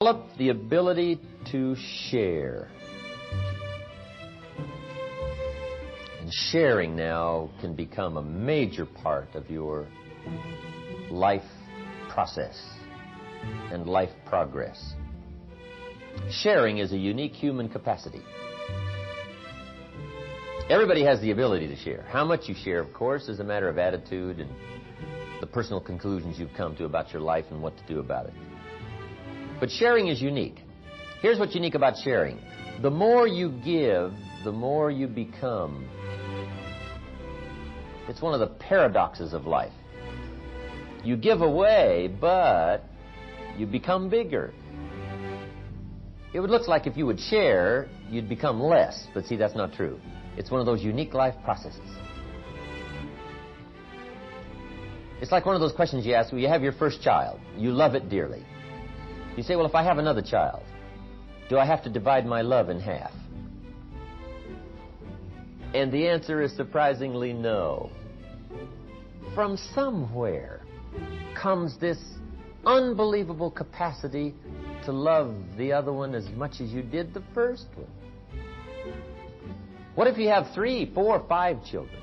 Develop the ability to share. And sharing now can become a major part of your life process and life progress. Sharing is a unique human capacity. Everybody has the ability to share. How much you share, of course, is a matter of attitude and the personal conclusions you've come to about your life and what to do about it. But sharing is unique. Here's what's unique about sharing. The more you give, the more you become. It's one of the paradoxes of life. You give away, but you become bigger. It would look like if you would share, you'd become less. But see, that's not true. It's one of those unique life processes. It's like one of those questions you ask when you have your first child. You love it dearly. You say, well, if I have another child, do I have to divide my love in half? And the answer is surprisingly no. From somewhere comes this unbelievable capacity to love the other one as much as you did the first one. What if you have 3, 4, 5 children?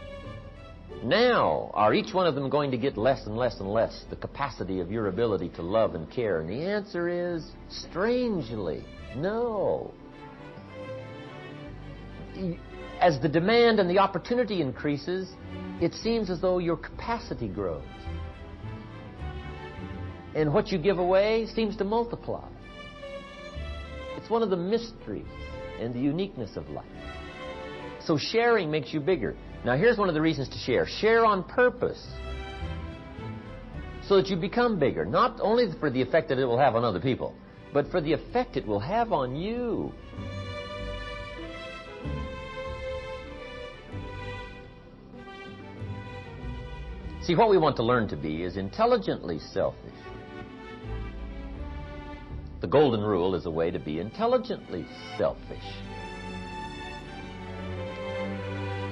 Now, are each one of them going to get less and less and less the capacity of your ability to love and care? And the answer is, strangely, no. As the demand and the opportunity increases, it seems as though your capacity grows. And what you give away seems to multiply. It's one of the mysteries and the uniqueness of life. So sharing makes you bigger. Now, here's one of the reasons to share. Share on purpose so that you become bigger, not only for the effect that it will have on other people, but for the effect it will have on you. See, what we want to learn to be is intelligently selfish. The golden rule is a way to be intelligently selfish.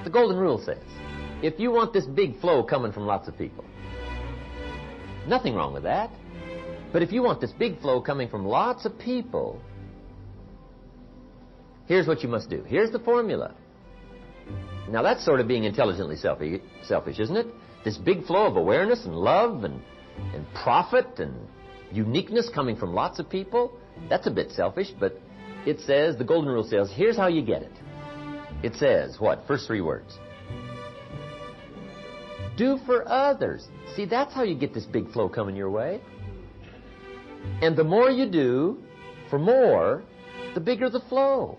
The golden rule says, if you want this big flow coming from lots of people, nothing wrong with that. But if you want this big flow coming from lots of people, here's what you must do. Here's the formula. Now that's sort of being intelligently selfish, isn't it? This big flow of awareness and love and profit and uniqueness coming from lots of people, that's a bit selfish, but it says, the golden rule says, here's how you get it. It says, what? First 3 words. Do for others. See, that's how you get this big flow coming your way. And the more you do for more, the bigger the flow.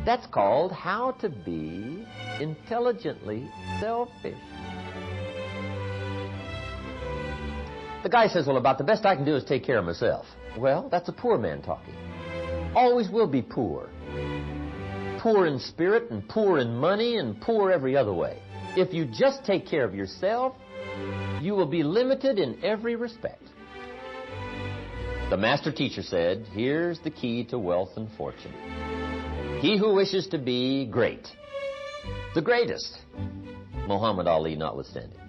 That's called how to be intelligently selfish. The guy says, well, about the best I can do is take care of myself. Well, that's a poor man talking. Always will be poor. Poor in spirit and poor in money and poor every other way. If you just take care of yourself, you will be limited in every respect. The master teacher said, here's the key to wealth and fortune. He who wishes to be great, the greatest, Muhammad Ali notwithstanding.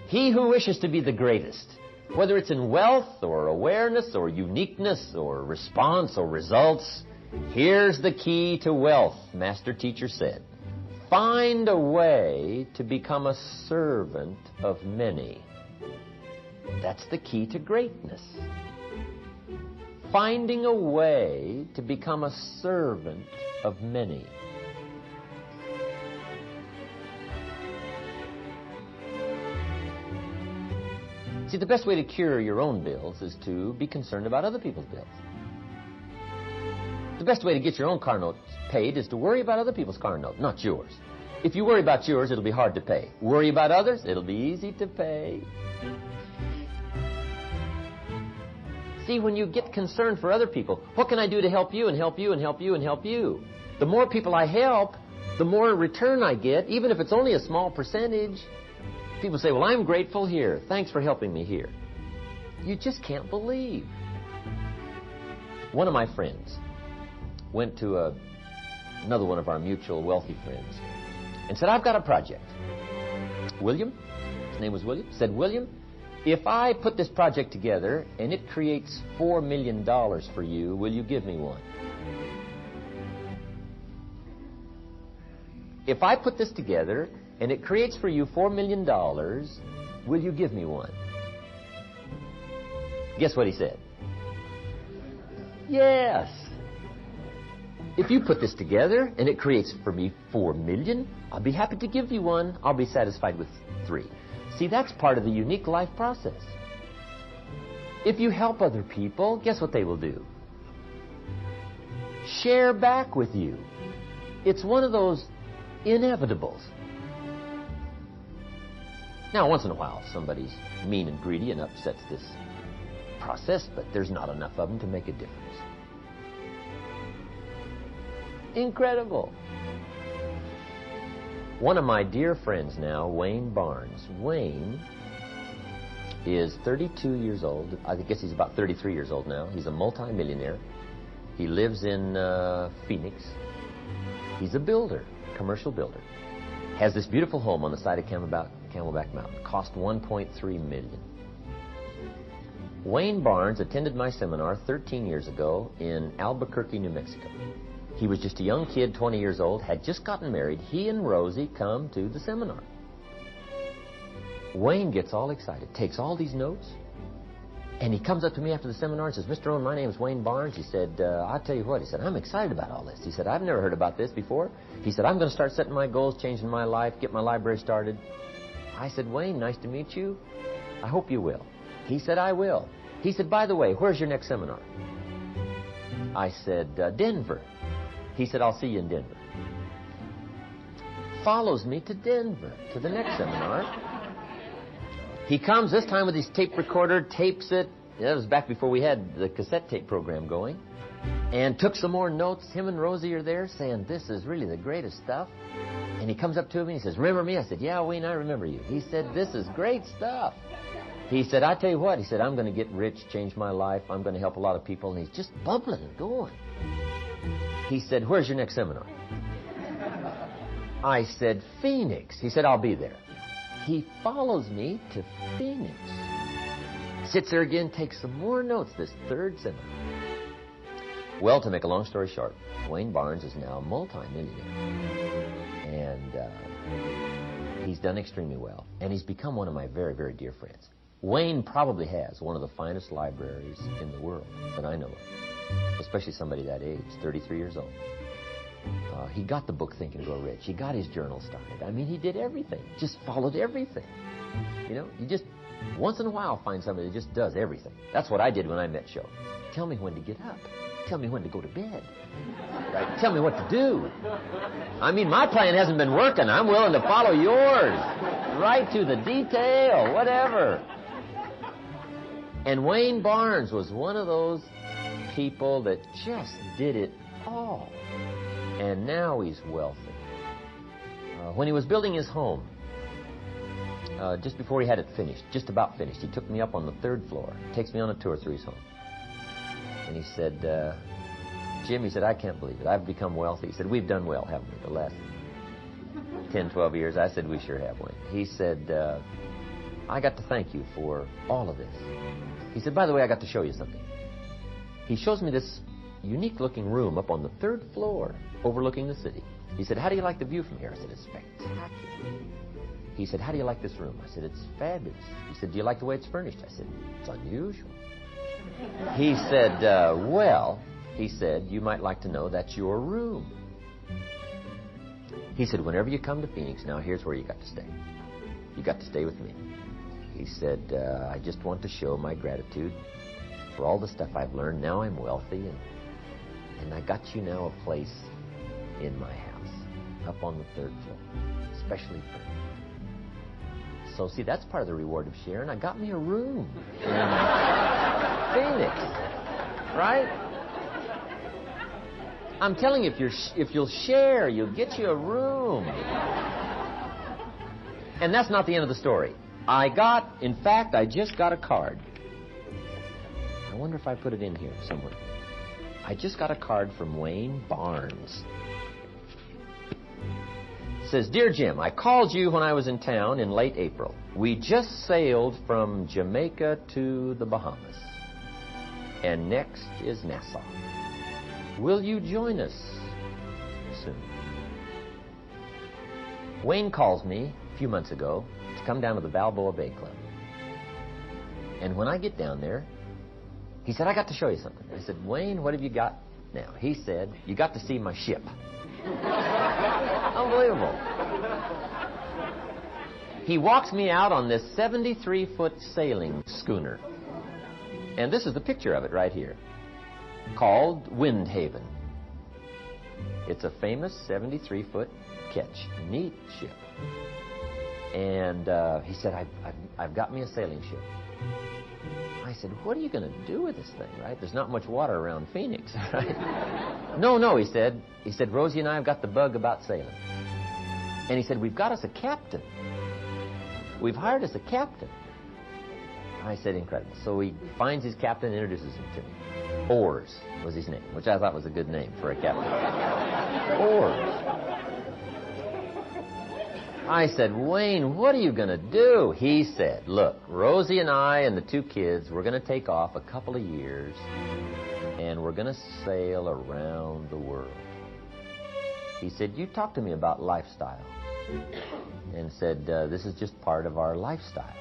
He who wishes to be the greatest, whether it's in wealth or awareness or uniqueness or response or results, here's the key to wealth, master teacher said. Find a way to become a servant of many. That's the key to greatness. Finding a way to become a servant of many. See, the best way to cure your own bills is to be concerned about other people's bills. The best way to get your own car note paid is to worry about other people's car note, not yours. If you worry about yours, it'll be hard to pay. Worry about others, it'll be easy to pay. See, when you get concerned for other people, what can I do to help you and help you and help you and help you? The more people I help, the more return I get, even if it's only a small percentage. People say, well, I'm grateful here. Thanks for helping me here. You just can't believe. One of my friends went to another one of our mutual wealthy friends and said, I've got a project. William, his name was William, said, William, If I put this project together and it creates $4 million for you, will you give me one? If I put this together and it creates for you $4 million, will you give me one? Guess what he said? Yes. If you put this together and it creates for me $4 million, I'll be happy to give you one. I'll be satisfied with 3. See, that's part of the unique life process. If you help other people, guess what they will do? Share back with you. It's one of those inevitables. Now, once in a while, somebody's mean and greedy and upsets this process, but there's not enough of them to make a difference. Incredible. One of my dear friends now, Wayne Barnes. Wayne is 32 years old. I guess he's about 33 years old now. He's a multi-millionaire. He lives in Phoenix. He's a builder, commercial builder. Has this beautiful home on the side of Camelback Mountain. Cost $1.3 million. Wayne Barnes attended my seminar 13 years ago in Albuquerque, New Mexico. He was just a young kid, 20 years old, had just gotten married. He and Rosie come to the seminar. Wayne gets all excited, takes all these notes, and he comes up to me after the seminar and says, Mr. Rohn, my name is Wayne Barnes. He said, I'll tell you what. He said, I'm excited about all this. He said, I've never heard about this before. He said, I'm going to start setting my goals, changing my life, get my library started. I said, Wayne, nice to meet you. I hope you will. He said, I will. He said, by the way, where's your next seminar? I said, Denver. He said, I'll see you in Denver. Follows me to Denver, to the next seminar. He comes this time with his tape recorder, tapes it. That was back before we had the cassette tape program going. And took some more notes. Him and Rosie are there saying, this is really the greatest stuff. And he comes up to me and he says, remember me? I said, yeah, Wayne, I remember you. He said, this is great stuff. He said, I tell you what. He said, I'm going to get rich, change my life. I'm going to help a lot of people. And he's just bubbling and going. He said, where's your next seminar? I said, Phoenix. He said, I'll be there. He follows me to Phoenix. Sits there again, takes some more notes, this third seminar. Well, to make a long story short, Wayne Barnes is now a multi-millionaire. And he's done extremely well. And he's become one of my very, very dear friends. Wayne probably has one of the finest libraries in the world that I know of. Especially somebody that age, 33 years old. He got the book Think and Grow Rich. He got his journal started. I mean, he did everything. Just followed everything. You know, you just, once in a while, find somebody that just does everything. That's what I did when I met Joe. Tell me when to get up. Tell me when to go to bed. Right? Tell me what to do. I mean, my plan hasn't been working. I'm willing to follow yours. Right to the detail, whatever. And Wayne Barnes was one of those people that just did it all. And now he's wealthy. When he was building his home, just before he had it finished, just about finished, he took me up on the 3rd floor, takes me on a tour through his home. And he said, Jim, he said, I can't believe it. I've become wealthy. He said, we've done well, haven't we, the last 10, 12 years? I said, we sure have, Wayne. He said, I got to thank you for all of this. He said, by the way, I got to show you something. He shows me this unique-looking room up on the 3rd floor overlooking the city. He said, how do you like the view from here? I said, it's spectacular. He said, how do you like this room? I said, it's fabulous. He said, do you like the way it's furnished? I said, it's unusual. He said, well, he said, you might like to know that's your room. He said, whenever you come to Phoenix, now here's where you got to stay. You got to stay with me. He said, I just want to show my gratitude for all the stuff I've learned. Now I'm wealthy, and I got you now a place in my house, up on the 3rd floor, especially for me. So, see, that's part of the reward of sharing. I got me a room in Phoenix, right? I'm telling you, if you'll share, you'll get you a room. And that's not the end of the story. In fact, I just got a card. I wonder if I put it in here somewhere. I just got a card from Wayne Barnes says, Dear Jim, I called you when I was in town in late April. We just sailed from Jamaica to the Bahamas. And next is Nassau. Will you join us soon? Wayne calls me a few months ago to come down to the Balboa Bay Club. And when I get down there, he said, I got to show you something. I said, Wayne, what have you got now? He said, you got to see my ship. Unbelievable. He walks me out on this 73-foot sailing schooner. And this is the picture of it right here, called Windhaven. It's a famous 73-foot ketch. Neat ship. And he said, I've got me a sailing ship. I said, what are you going to do with this thing, right? There's not much water around Phoenix, right? No, he said. He said, Rosie and I have got the bug about sailing. And he said, we've got us a captain. We've hired us a captain. I said, incredible. So he finds his captain and introduces him to me. Oars was his name, which I thought was a good name for a captain. Oars. I said, Wayne, what are you going to do? He said, look, Rosie and I and the two kids, we're going to take off a couple of years, and we're going to sail around the world. He said, you talk to me about lifestyle. And said, this is just part of our lifestyle.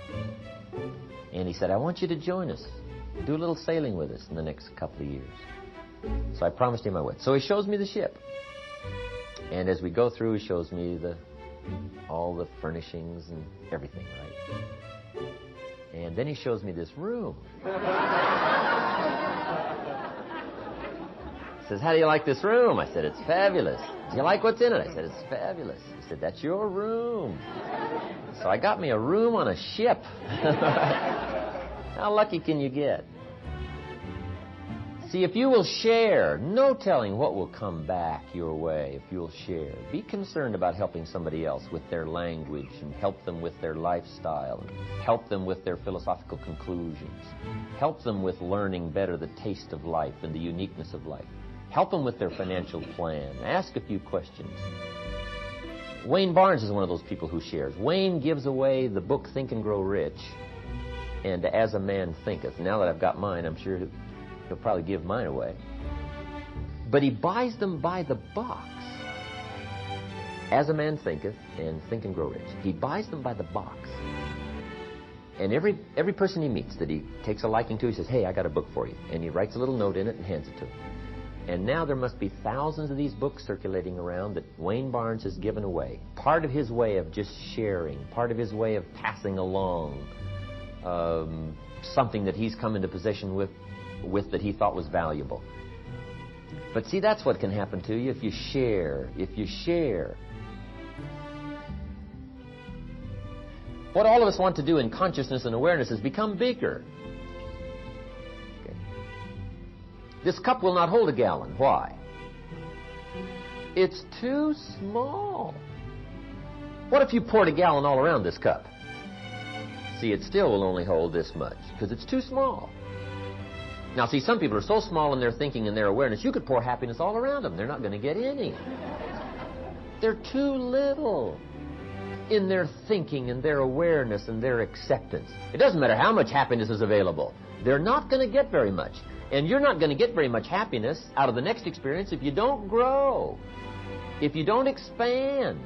And he said, I want you to join us. Do a little sailing with us in the next couple of years. So I promised him I would. So he shows me the ship. And as we go through, he shows me all the furnishings and everything, right? And then he shows me this room. He says, how do you like this room? I said, it's fabulous. Do you like what's in it? I said, it's fabulous. He said, that's your room. So I got me a room on a ship. How lucky can you get? See, if you will share, no telling what will come back your way if you'll share. Be concerned about helping somebody else with their language and help them with their lifestyle, and help them with their philosophical conclusions. Help them with learning better the taste of life and the uniqueness of life. Help them with their financial plan. Ask a few questions. Wayne Barnes is one of those people who shares. Wayne gives away the book Think and Grow Rich and As a Man Thinketh. Now that I've got mine, I'm sure he'll probably give mine away. But he buys them by the box. As a Man Thinketh and Think and Grow Rich. He buys them by the box. And every person he meets that he takes a liking to, he says, hey, I got a book for you. And he writes a little note in it and hands it to him. And now there must be thousands of these books circulating around that Wayne Barnes has given away. Part of his way of just sharing, part of his way of passing along something that he's come into possession with that he thought was valuable. But see, that's what can happen to you if you share. If you share. What all of us want to do in consciousness and awareness is become bigger. This cup will not hold a gallon. Why? It's too small. What if you poured a gallon all around this cup? See, it still will only hold this much because it's too small. Now, see, some people are so small in their thinking and their awareness, you could pour happiness all around them. They're not going to get any. They're too little in their thinking and their awareness and their acceptance. It doesn't matter how much happiness is available. They're not going to get very much. And you're not going to get very much happiness out of the next experience if you don't grow, if you don't expand.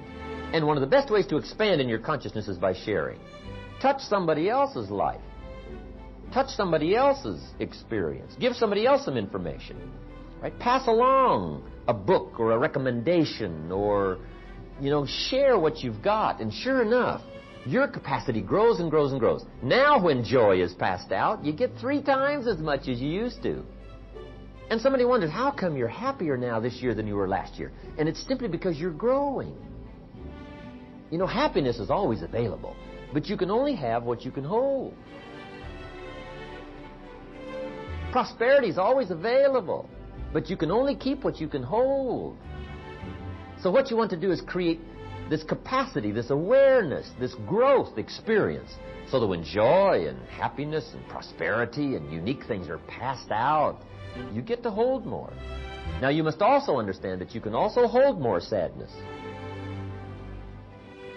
And one of the best ways to expand in your consciousness is by sharing. Touch somebody else's life. Touch somebody else's experience. Give somebody else some information. Right? Pass along a book or a recommendation or, share what you've got. And sure enough, your capacity grows and grows and grows. Now when joy is passed out, you get 3 times as much as you used to. And somebody wonders, how come you're happier now this year than you were last year? And it's simply because you're growing. Happiness is always available, but you can only have what you can hold. Prosperity is always available, but you can only keep what you can hold. So what you want to do is create this capacity, this awareness, this growth experience, so that when joy and happiness and prosperity and unique things are passed out, you get to hold more. Now, you must also understand that you can also hold more sadness.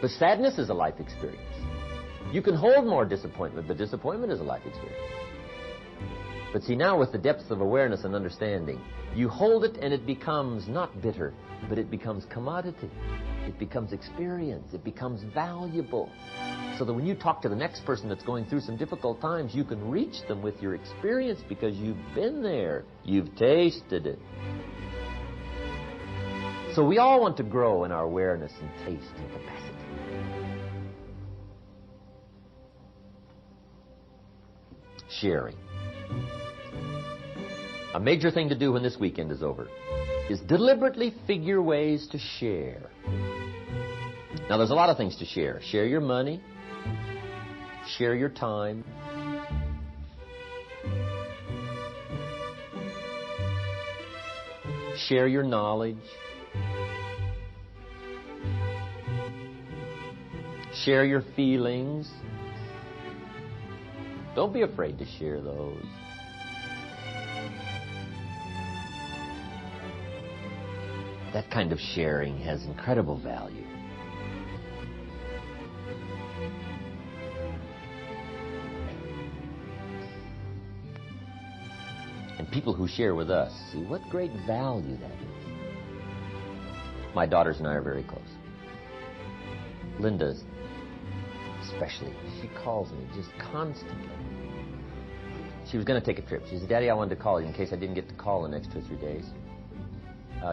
But sadness is a life experience. You can hold more disappointment, but disappointment is a life experience. But see, now with the depths of awareness and understanding, you hold it and it becomes not bitter, but it becomes commodity. It becomes experience. It becomes valuable. So that when you talk to the next person that's going through some difficult times, you can reach them with your experience because you've been there. You've tasted it. So we all want to grow in our awareness and taste and capacity. Sharing. A major thing to do when this weekend is over is deliberately figure ways to share. Now, there's a lot of things to share. Share your money. Share your time. Share your knowledge. Share your feelings. Don't be afraid to share those. That kind of sharing has incredible value. And people who share with us, see what great value that is. My daughters and I are very close. Linda, especially, she calls me just constantly. She was going to take a trip. She said, Daddy, I wanted to call you in case I didn't get to call the next 2 or 3 days.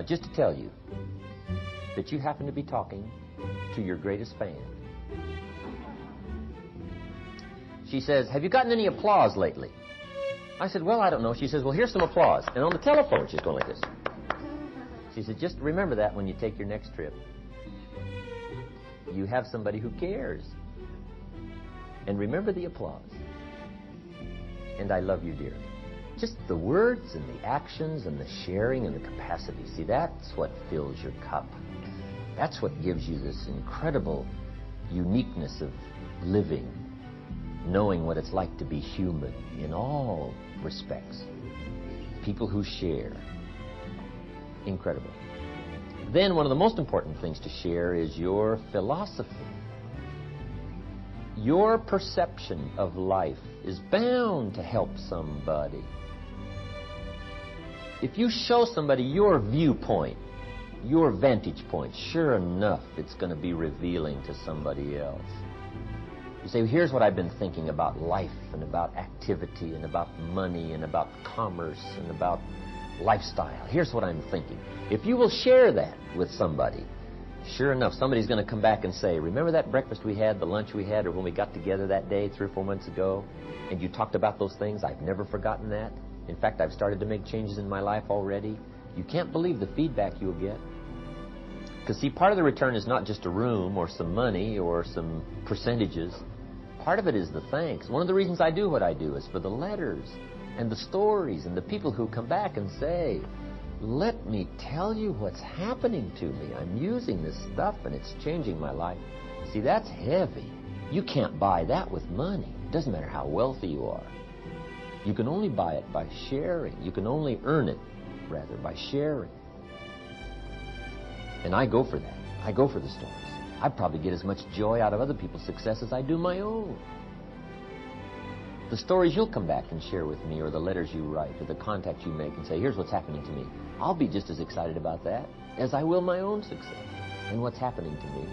Just to tell you that you happen to be talking to your greatest fan. She says, have you gotten any applause lately? I said, well, I don't know. She says, well, here's some applause. And on the telephone, she's going like this. She said, just remember that when you take your next trip. You have somebody who cares. And remember the applause. And I love you, dear. Just the words and the actions and the sharing and the capacity. See, that's what fills your cup. That's what gives you this incredible uniqueness of living, knowing what it's like to be human in all respects. People who share. Incredible. Then one of the most important things to share is your philosophy. Your perception of life is bound to help somebody. If you show somebody your viewpoint, your vantage point, sure enough, it's going to be revealing to somebody else. You say, here's what I've been thinking about life and about activity and about money and about commerce and about lifestyle. Here's what I'm thinking. If you will share that with somebody, sure enough, somebody's going to come back and say, remember that breakfast we had, the lunch we had, or when we got together that day 3 or 4 months ago, and you talked about those things? I've never forgotten that. In fact, I've started to make changes in my life already. You can't believe the feedback you'll get. Because, see, part of the return is not just a room or some money or some percentages. Part of it is the thanks. One of the reasons I do what I do is for the letters and the stories and the people who come back and say, let me tell you what's happening to me. I'm using this stuff and it's changing my life. See, that's heavy. You can't buy that with money. It doesn't matter how wealthy you are. You can only buy it by sharing. You can only earn it, rather, by sharing. And I go for that. I go for the stories. I probably get as much joy out of other people's success as I do my own. The stories you'll come back and share with me, or the letters you write, or the contact you make and say, here's what's happening to me. I'll be just as excited about that as I will my own success and what's happening to me.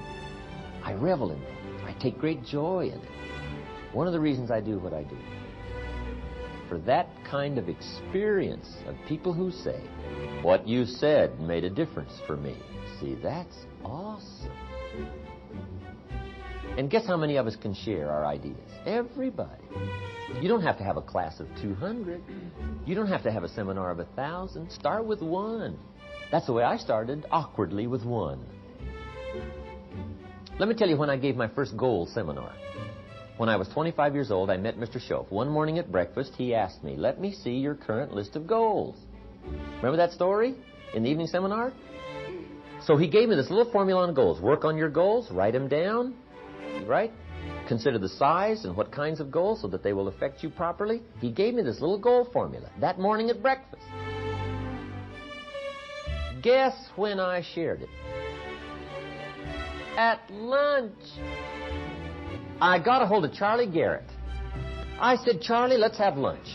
I revel in it. I take great joy in it. One of the reasons I do what I do. For that kind of experience of people who say, what you said made a difference for me. See, that's awesome. And guess how many of us can share our ideas? Everybody. You don't have to have a class of 200. You don't have to have a seminar of 1,000. Start with one. That's the way I started, awkwardly with one. Let me tell you when I gave my first goals seminar. When I was 25 years old, I met Mr. Schoaf. One morning at breakfast, he asked me, let me see your current list of goals. Remember that story in the evening seminar? So he gave me this little formula on goals. Work on your goals, write them down, right? Consider the size and what kinds of goals so that they will affect you properly. He gave me this little goal formula that morning at breakfast. Guess when I shared it? at lunch. I got a hold of Charlie Garrett. I said, Charlie, let's have lunch.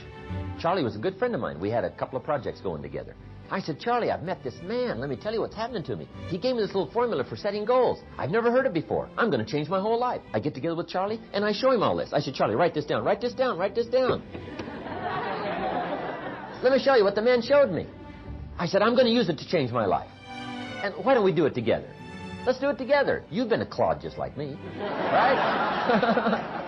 Charlie was a good friend of mine. We had a couple of projects going together. I said, Charlie, I've met this man. Let me tell you what's happening to me. He gave me this little formula for setting goals. I've never heard it before. I'm going to change my whole life. I get together with Charlie, and I show him all this. I said, Charlie, write this down, write this down, write this down. Let me show you what the man showed me. I said, I'm going to use it to change my life. And why don't we do it together? Let's do it together. You've been a clod just like me, right?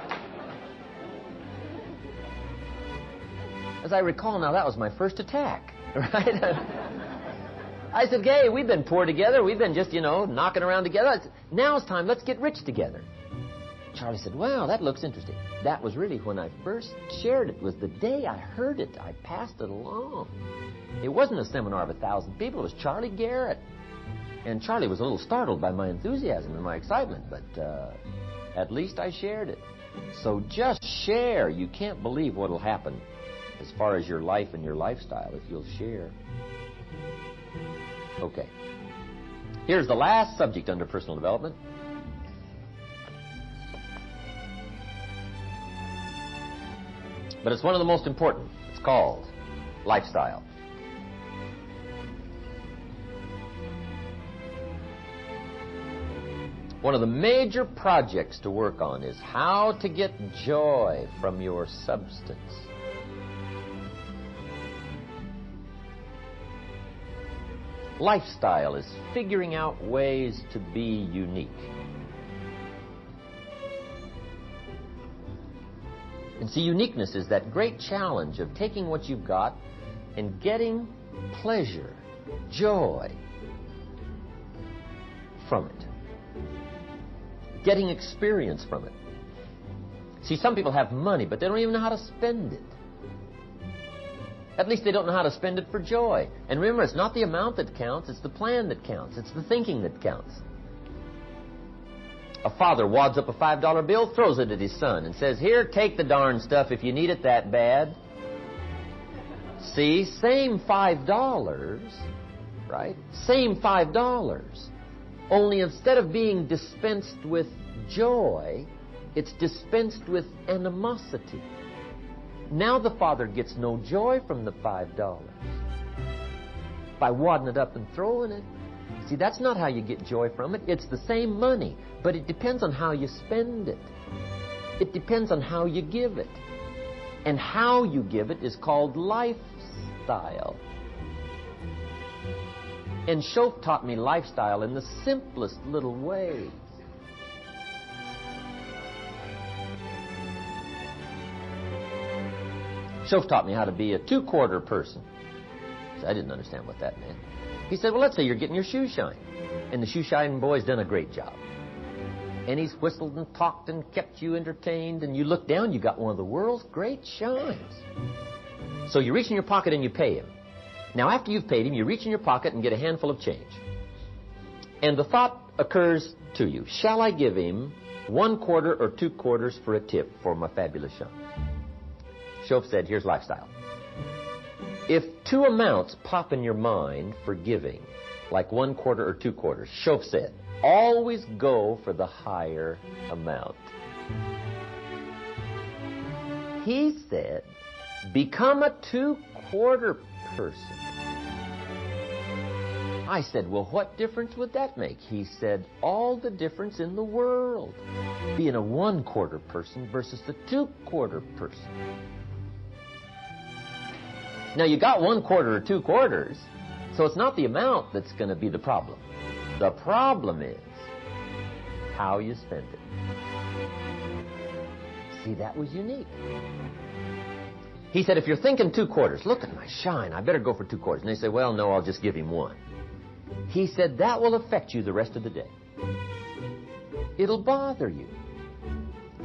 As I recall now, that was my first attack, right? I said, hey, we've been poor together. We've been just, knocking around together. I said, now it's time. Let's get rich together. Charlie said, wow, that looks interesting. That was really when I first shared it. It was the day I heard it. I passed it along. It wasn't a seminar of 1,000 people. It was Charlie Garrett. And Charlie was a little startled by my enthusiasm and my excitement, but at least I shared it. So just share. You can't believe what will happen as far as your life and your lifestyle if you'll share. Okay. Here's the last subject under personal development. But it's one of the most important. It's called lifestyle. One of the major projects to work on is how to get joy from your substance. Lifestyle is figuring out ways to be unique. And see, uniqueness is that great challenge of taking what you've got and getting pleasure, joy from it. Getting experience from it. See, some people have money, but they don't even know how to spend it. At least they don't know how to spend it for joy. And remember, it's not the amount that counts, it's the plan that counts. It's the thinking that counts. A father wads up a $5 bill, throws it at his son, and says, here, take the darn stuff if you need it that bad. See, same $5, right? Same $5. Only instead of being dispensed with joy, it's dispensed with animosity. Now the father gets no joy from the $5 by wadding it up and throwing it. See, that's not how you get joy from it. It's the same money, but it depends on how you spend it. It depends on how you give it. And how you give it is called lifestyle. And Shoaff taught me lifestyle in the simplest little ways. Shoaff taught me how to be a two-quarter person. So I didn't understand what that meant. He said, well, let's say you're getting your shoe shined. And the shoe shining boy's done a great job. And he's whistled and talked and kept you entertained. And you look down, you got one of the world's great shines. So you reach in your pocket and you pay him. Now, after you've paid him, you reach in your pocket and get a handful of change. And the thought occurs to you, shall I give him 1/4 or 2/4 for a tip for my fabulous shine? Shoaff said, here's lifestyle. If two amounts pop in your mind for giving, like 1/4 or 2/4, Shoaff said, always go for the higher amount. He said, become a 2/4 person. I said, well, what difference would that make? He said, all the difference in the world. Being a 1/4 person versus the 2/4 person. Now, you got 1/4 or 2/4, so it's not the amount that's going to be the problem. The problem is how you spend it. See, that was unique. He said, if you're thinking 2/4, look at my shine, I better go for 2/4. And they say, well, no, I'll just give him 1. He said, that will affect you the rest of the day. It'll bother you.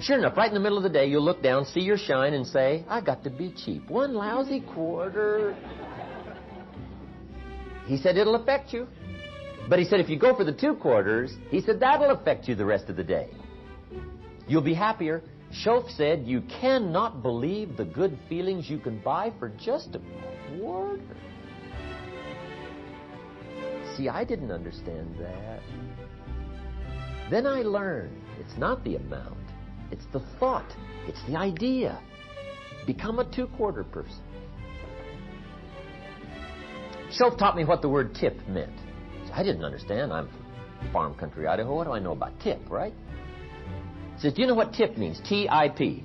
Sure enough, right in the middle of the day, you'll look down, see your shine, and say, I got to be cheap. 1 lousy quarter. He said, it'll affect you. But he said, if you go for the 2/4, he said, that'll affect you the rest of the day. You'll be happier. Shoaff said, you cannot believe the good feelings you can buy for just a 1/4. See, I didn't understand that. Then I learned it's not the amount, it's the thought, it's the idea. Become a two-quarter person. Shoaff taught me what the word tip meant. I didn't understand. I'm from farm country, Idaho. What do I know about tip, right? He says, do you know what tip means? T-I-P.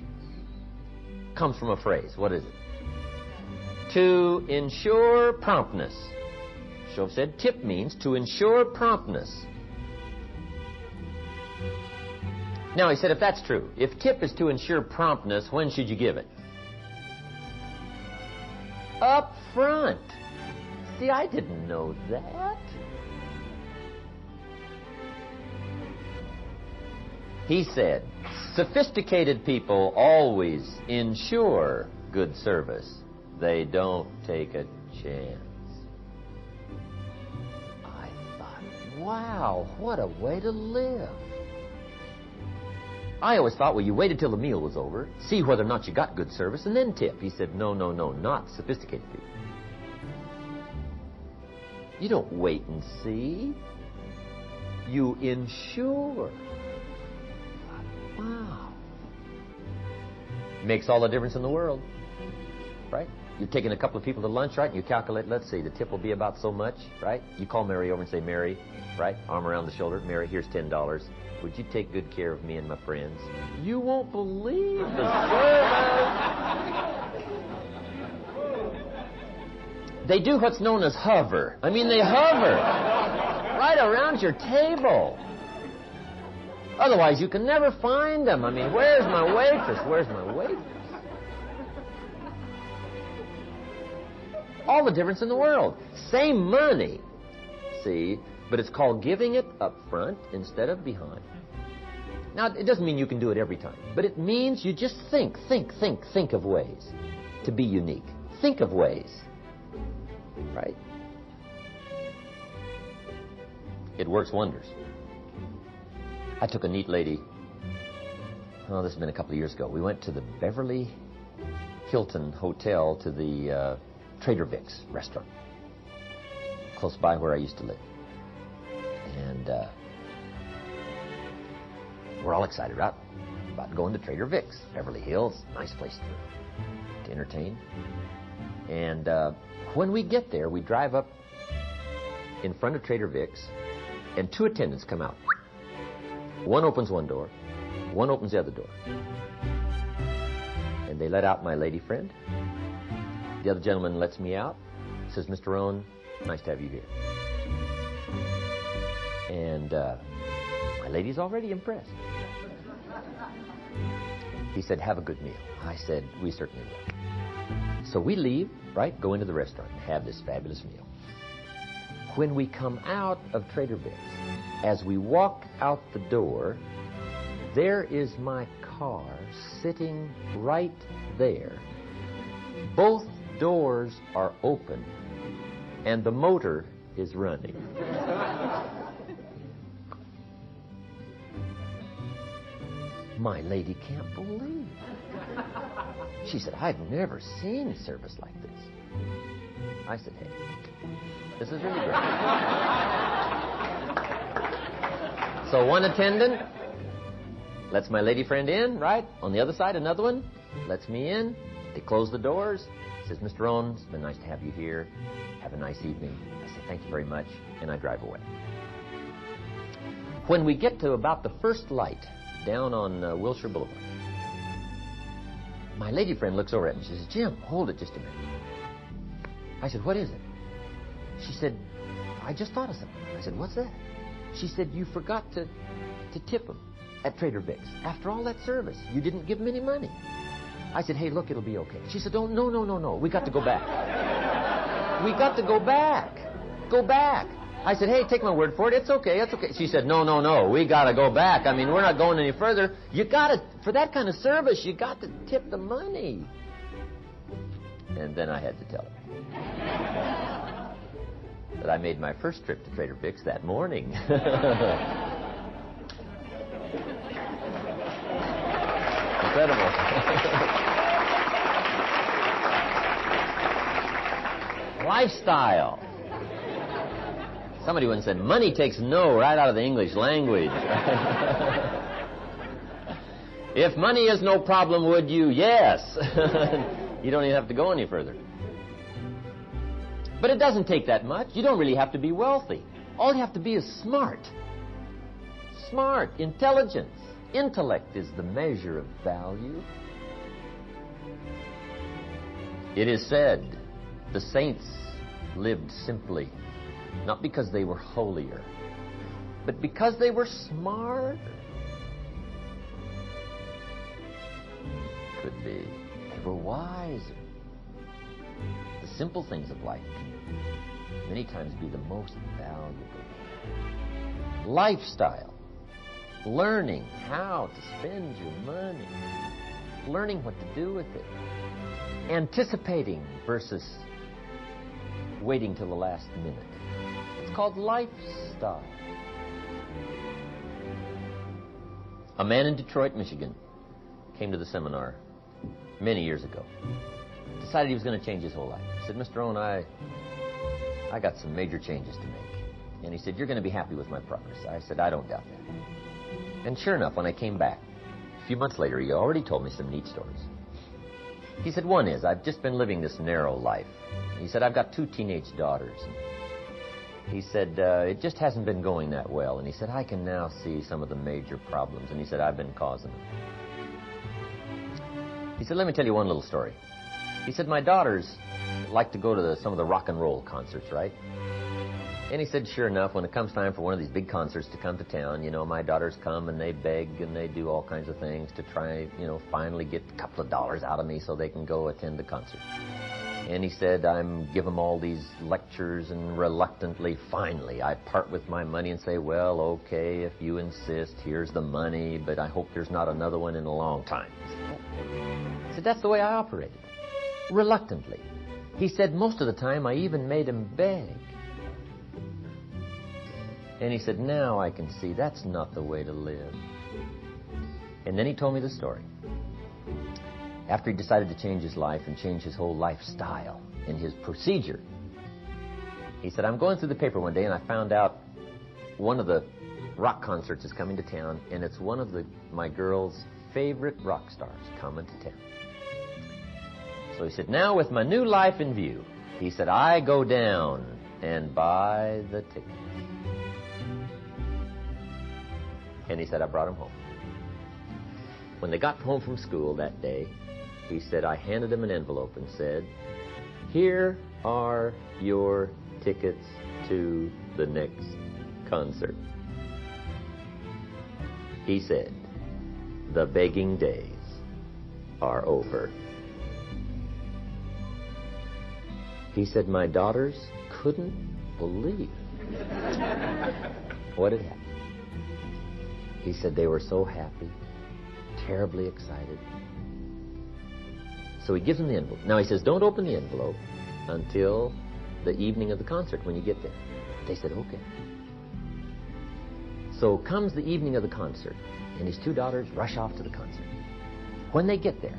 Comes from a phrase. What is it? To ensure promptness. Shoaff said tip means to ensure promptness. Now, he said, if that's true, if tip is to ensure promptness, when should you give it? Up front. See, I didn't know that. He said, sophisticated people always ensure good service. They don't take a chance. I thought, wow, what a way to live. I always thought, well, you waited till the meal was over, see whether or not you got good service, and then tip. He said, no, no, no, not sophisticated people. You don't wait and see. You ensure. Wow. Makes all the difference in the world, right? You're taking a couple of people to lunch, right? And you calculate, let's see, the tip will be about so much, right? You call Mary over and say, Mary, right? Arm around the shoulder. Mary, here's $10. Would you take good care of me and my friends? You won't believe the service. They do what's known as hover. I mean, they hover right around your table. Otherwise, you can never find them. I mean, where's my waitress? Where's my waitress? All the difference in the world. Same money, see, but it's called giving it up front instead of behind. Now, it doesn't mean you can do it every time, but it means you just think of ways to be unique. Think of ways, right? It works wonders. I took a neat lady, oh, this has been a couple of years ago. We went to the Beverly Hilton Hotel to the Trader Vic's restaurant, close by where I used to live. And we're all excited, right? About going to Trader Vic's, Beverly Hills, nice place to entertain. And when we get there, we drive up in front of Trader Vic's, and two attendants come out. One opens one door, one opens the other door. And they let out my lady friend. The other gentleman lets me out, says, Mr. Rohn, nice to have you here. And my lady's already impressed. He said, have a good meal. I said, we certainly will. So we leave, right, go into the restaurant and have this fabulous meal. When we come out of Trader Vic's, as we walk out the door, there is my car sitting right there. Both doors are open, and the motor is running. My lady can't believe it. She said, I've never seen service like this. I said, hey, this is really great. So one attendant lets my lady friend in, right? On the other side, another one lets me in. They close the doors. Says, Mr. Rohn, it's been nice to have you here. Have a nice evening. I say, thank you very much, and I drive away. When we get to about the first light down on Wilshire Boulevard, my lady friend looks over at me. She says, Jim, hold it just a minute. I said, what is it? She said, I just thought of something. I said, what's that? She said, you forgot to tip him at Trader Vic's. After all that service, you didn't give him any money. I said, hey, look, it'll be okay. She said, oh, no. We got to go back. We got to go back. Go back. I said, hey, take my word for it. It's okay. She said, no. We got to go back. I mean, we're not going any further. You got to, for that kind of service, you got to tip the money. And then I had to tell her that I made my first trip to Trader Vic's that morning. Incredible. Lifestyle. Somebody once said, money takes no right out of the English language. If money is no problem, would you? Yes. You don't even have to go any further. But it doesn't take that much. You don't really have to be wealthy. All you have to be is smart. Smart, intelligence. Intellect is the measure of value. It is said the saints lived simply, not because they were holier, but because they were smarter. Could be. They were wiser. The simple things of life can many times be the most valuable. Lifestyle. Learning how to spend your money. Learning what to do with it. Anticipating versus waiting till the last minute. It's called lifestyle. A man in Detroit, Michigan, came to the seminar many years ago. Decided he was going to change his whole life. He said, Mr. Rohn, I got some major changes to make. And he said, you're going to be happy with my progress. I said, I don't doubt that. And sure enough, when I came back, a few months later, he already told me some neat stories. He said, one is, I've just been living this narrow life. He said, I've got 2 teenage daughters. He said, it just hasn't been going that well. And he said, I can now see some of the major problems. And he said, I've been causing them. He said, let me tell you one little story. He said, my daughters like to go to some of the rock and roll concerts, right? And he said, sure enough, when it comes time for one of these big concerts to come to town, you know, my daughters come and they beg and they do all kinds of things to try, you know, finally get a couple of dollars out of me so they can go attend the concert. And he said, I'm give them all these lectures, and reluctantly, finally, I part with my money and say, well, okay, if you insist, here's the money, but I hope there's not another one in a long time. He said, that's the way I operated. Reluctantly. He said, most of the time I even made him beg. And he said, now I can see that's not the way to live. And then he told me the story. After he decided to change his life and change his whole lifestyle and his procedure, he said, I'm going through the paper one day and I found out one of the rock concerts is coming to town, and it's one of my girl's favorite rock stars coming to town. So he said, now with my new life in view, he said, I go down and buy the tickets. And he said, I brought him home. When they got home from school that day, he said, I handed him an envelope and said, here are your tickets to the next concert. He said, the begging days are over. He said, my daughters couldn't believe what had happened. He said they were so happy, terribly excited. So he gives them the envelope. Now he says, don't open the envelope until the evening of the concert when you get there. They said, okay. So comes the evening of the concert, and his 2 daughters rush off to the concert. When they get there,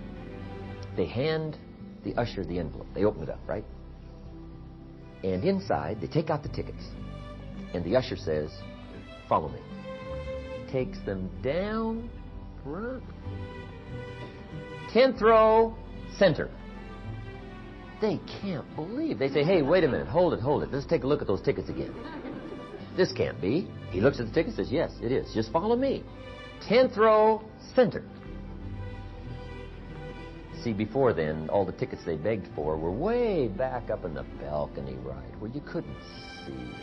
they hand the usher the envelope. They open it up, right? And inside, they take out the tickets. And the usher says, follow me. Takes them down front. 10th row, center. They can't believe. They say, hey, wait a minute, hold it. Let's take a look at those tickets again. This can't be. He looks at the ticket and says, yes, it is. Just follow me. 10th row, center. See, before then, all the tickets they begged for were way back up in the balcony right, where you couldn't see.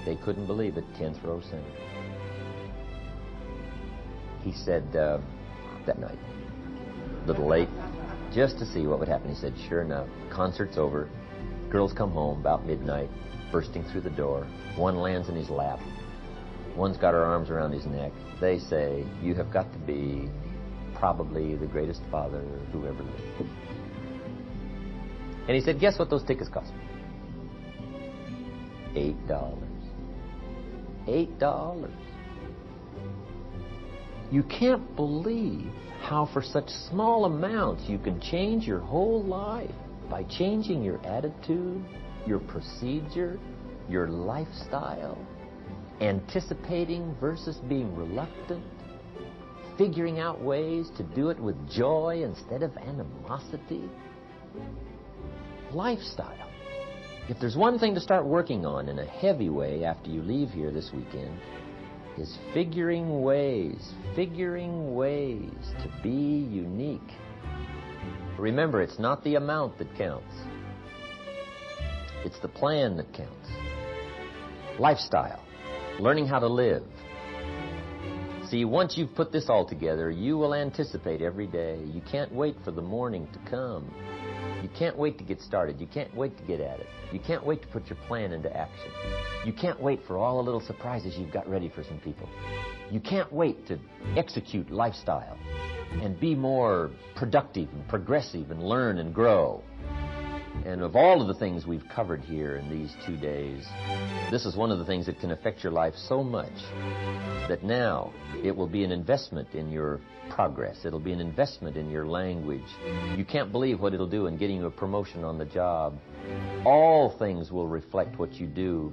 They couldn't believe it, 10th row center. He said that night, a little late, just to see what would happen. He said, sure enough, concert's over. Girls come home about midnight, bursting through the door. One lands in his lap. One's got her arms around his neck. They say, you have got to be probably the greatest father who ever lived. And he said, guess what those tickets cost me? $8. $8. You can't believe how for such small amounts you can change your whole life by changing your attitude, your procedure, your lifestyle, anticipating versus being reluctant, figuring out ways to do it with joy instead of animosity. Lifestyle. If there's one thing to start working on in a heavy way after you leave here this weekend, is figuring ways to be unique. Remember, it's not the amount that counts. It's the plan that counts. Lifestyle. Learning how to live. See, once you've put this all together, you will anticipate every day. You can't wait for the morning to come. You can't wait to get started. You can't wait to get at it. You can't wait to put your plan into action. You can't wait for all the little surprises you've got ready for some people. You can't wait to execute lifestyle and be more productive and progressive and learn and grow. And of all of the things we've covered here in these 2 days, this is one of the things that can affect your life so much that now it will be an investment in your progress. It'll be an investment in your language. You can't believe what it'll do in getting you a promotion on the job. All things will reflect what you do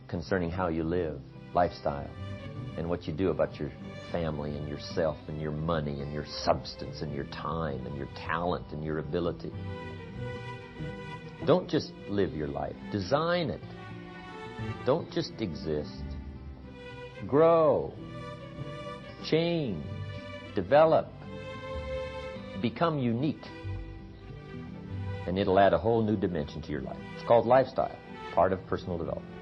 concerning how you live, lifestyle, and what you do about your family and yourself and your money and your substance and your time and your talent and your ability. Don't just live your life. Design it. Don't just exist. Grow. Change. Develop. Become unique. And it'll add a whole new dimension to your life. It's called lifestyle, part of personal development.